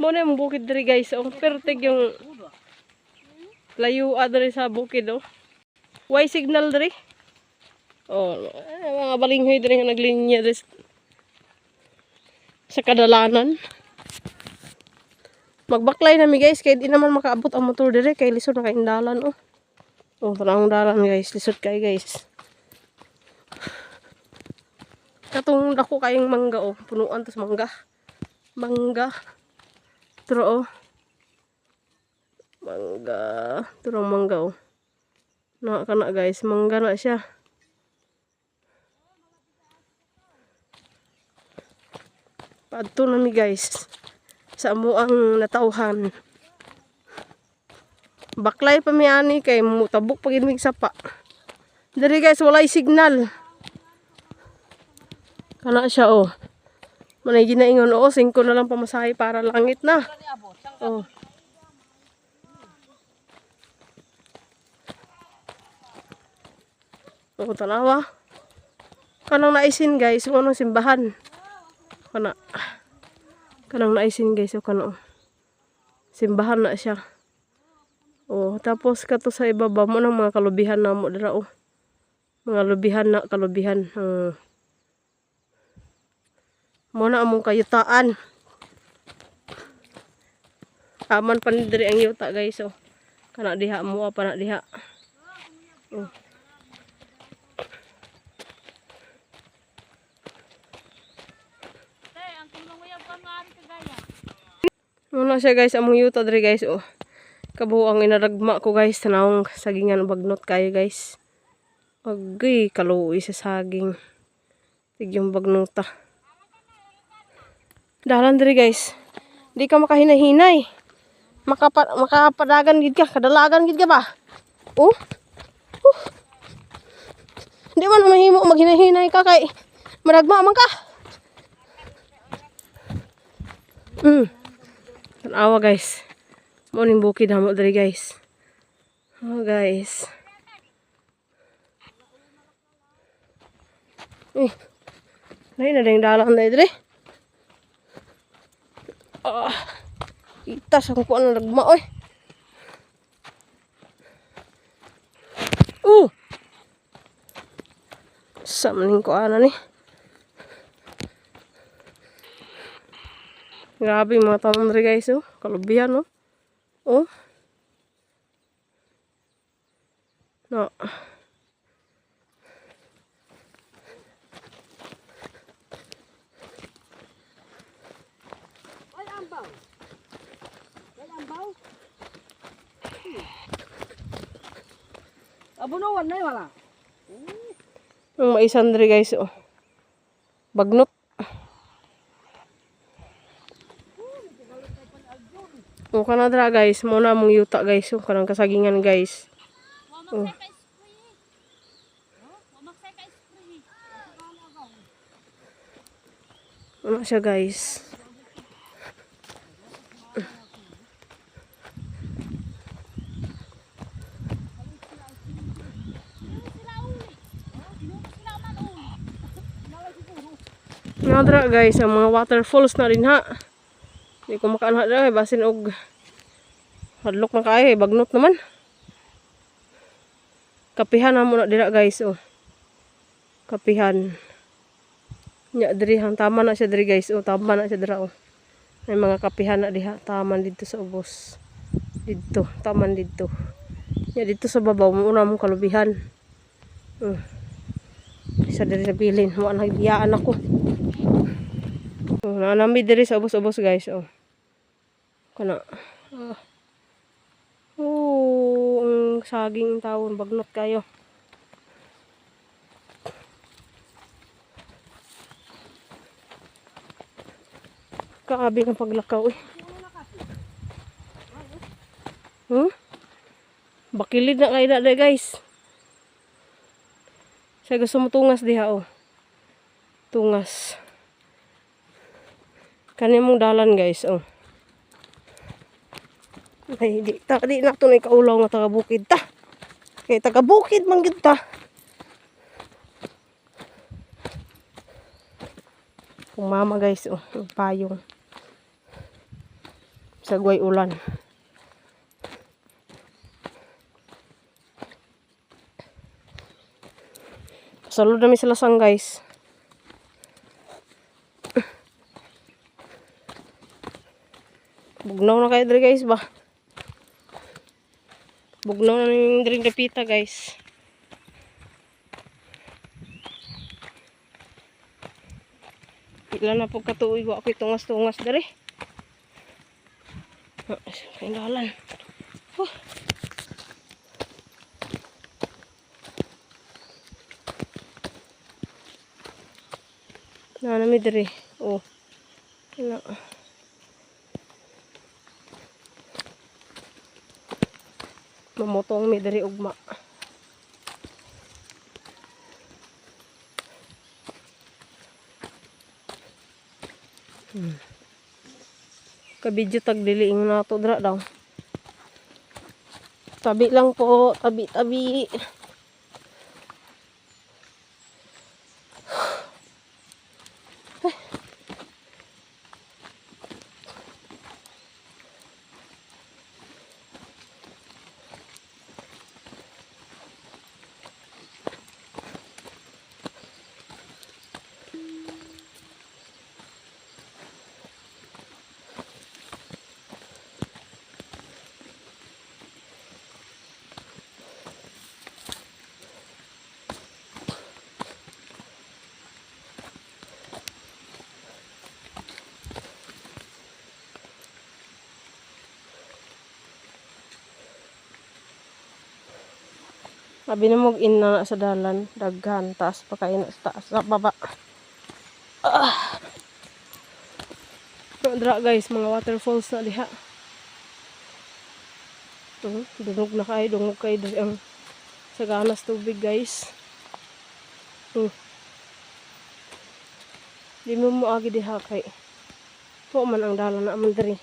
Mo na yung bukid diri guys. Oh, pertig yung layo diri sa bukid oh. Why signal diri? Oh, mga balinghoy diri nga naglinya diri sa kadalanan. Magbaklay na mi guys kay di naman makaabot ang motor diri kay lisod na kay dalan oh. Oh, tanang dalan guys, lisod kay guys. Katong dako kayong mangga oh, punuan tos mangga. Mangga. Turo oh. Mangga. Turong mangga oh. Na kana guys, mangga na siya. Padto na mi guys. Sa amuang natauhan. Baklay pa mi ani kay mutabok pagin mig sapa. Diri guys walay signal. Kana siya oh. Manay ginaingon oo 5 na lang pamasahe para langit na. Oh. Oh, tanawa. Kanang naisin guys, anong simbahan. Kanang naisin guys, o kano. Simbahan na siya. Oh, tapos kato sa ibaba mo ng mga kalubihan na mo dira oh. Mga lubihan na kalubihan. Mo na among kayutaan. Aman pa ni diri ang yuta guys oh. Kana diha mo pa na diha. Oh. Muna siya guys, among yuta diri guys oh. Kabuang inaragma ko guys, tanawang sagingan bagnot kayo guys. Agay kaluoy sa saging. Tigyong bagnota. Dalan diri guys. Di ka makahinay-hinay. Makapadagan gid ka, kadalagan gid ka ba? Oh. Di man mahimo maghinay-hinay ka kay maragma man ka. Tanawa guys. Morning bukid hamo diri guys. Oh guys. Nay na ding dalan na diri. Itas ang kuan nagma oy. Sa maning kuan ni. Grabe mga tanom diri guys oh, kalubihan oh. Oh. No. Ay ambaw. Ay ambaw. Abunawan na wala. Ang maisan diri guys oh. Bagnot. Oh, kana dra guys, mo na mong yuta guys, oh, kanang kasagingan guys. Oh. Ano siya guys? Nadra guys, ang mga waterfalls na rin ha. Hindi ko makaanha dra, basin og hadlok na kaya, bagnot naman. Kapihan na muna dira guys, oh. Kapihan. Nya diri hang tama na siya diri guys, oh, tama na siya dira oh. May mga kapihan na diha, taman dito sa ubos. Dito, taman dito. Nya dito sa babaw mo una mong kalubihan. Isa diri sa bilin, mo nagbiyaan ako. Oh, nanami diri sa ubos-ubos guys, oh. Kana. Ang saging tawon bagnot kayo. Kaabi ng paglakaw eh. Bakilid na kayo na guys. Saya gusto mo tungas diha oh. Tungas. Kani mong dalan guys oh. Ay di na to na kaulaw nga taga bukid ta. Kay taga bukid man gid ta. Kung mama guys oh, payong. Sagway ulan. Salud namin sila sang guys. Bugnaw na kayo diri guys ba? Bugnaw na yung diri dapita guys. Pila na po katuig wa ko tungas-tungas diri. Ay dalan. Na nami diri. Oh. Ano. Mamotong mi diri ugma. Kabidyo tag diliing na to dra daw. Tabi lang po, tabi-tabi. Abi na mog ina sa dalan, daghan, taas pa kayo na sa taas, sa baba. Dra guys, mga waterfalls na diha. Dungog na kayo, dungog kayo diri ang saganas tubig guys. Di mo moagi diha kay. Po man ang dalan na man diri.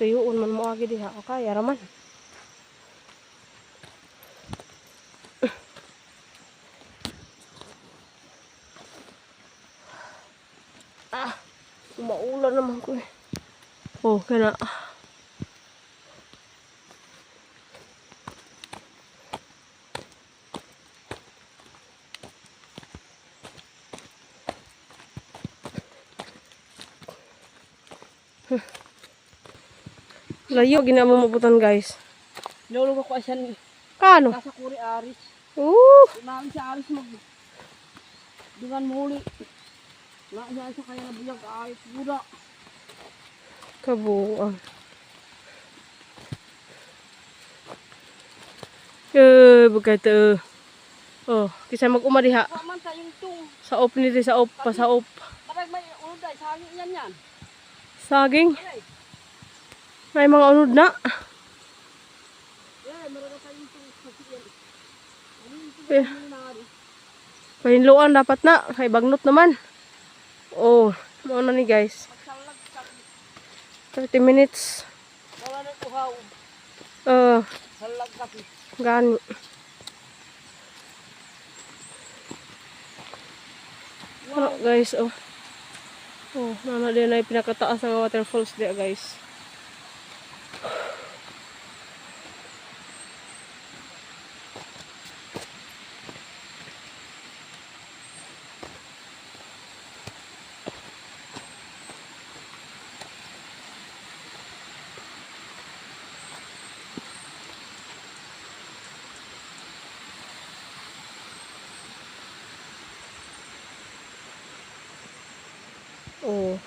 Tuyuon man moagi diha, okay, araman. Maulan naman ko eh. Oh, kana. Layo ginamo mabutan guys. Nulog ako asan. Kano? Kasa kuri aris. Imaan si aris mag. Dengan muli. Nakaya sa kaya nabuyag aris buda. Kabuang. Begitu. Oh, kisah mag-uma diha. Kaman sa yung tung. Sa op ni sa op, pa sa op. Tapos may unod ay saging yan. Saging. Ay, May mga unod na. meron sa yung tung sa siyan. Pahinluan dapat na. Kay bagnot naman. Oh, mo na ni guys. Magsalag sa 30 minutes. wala na tuhaw. Salag kasi. Gani. Ano guys, oh. Oh, nana din ay pinakataas ng waterfalls dia guys. Oh.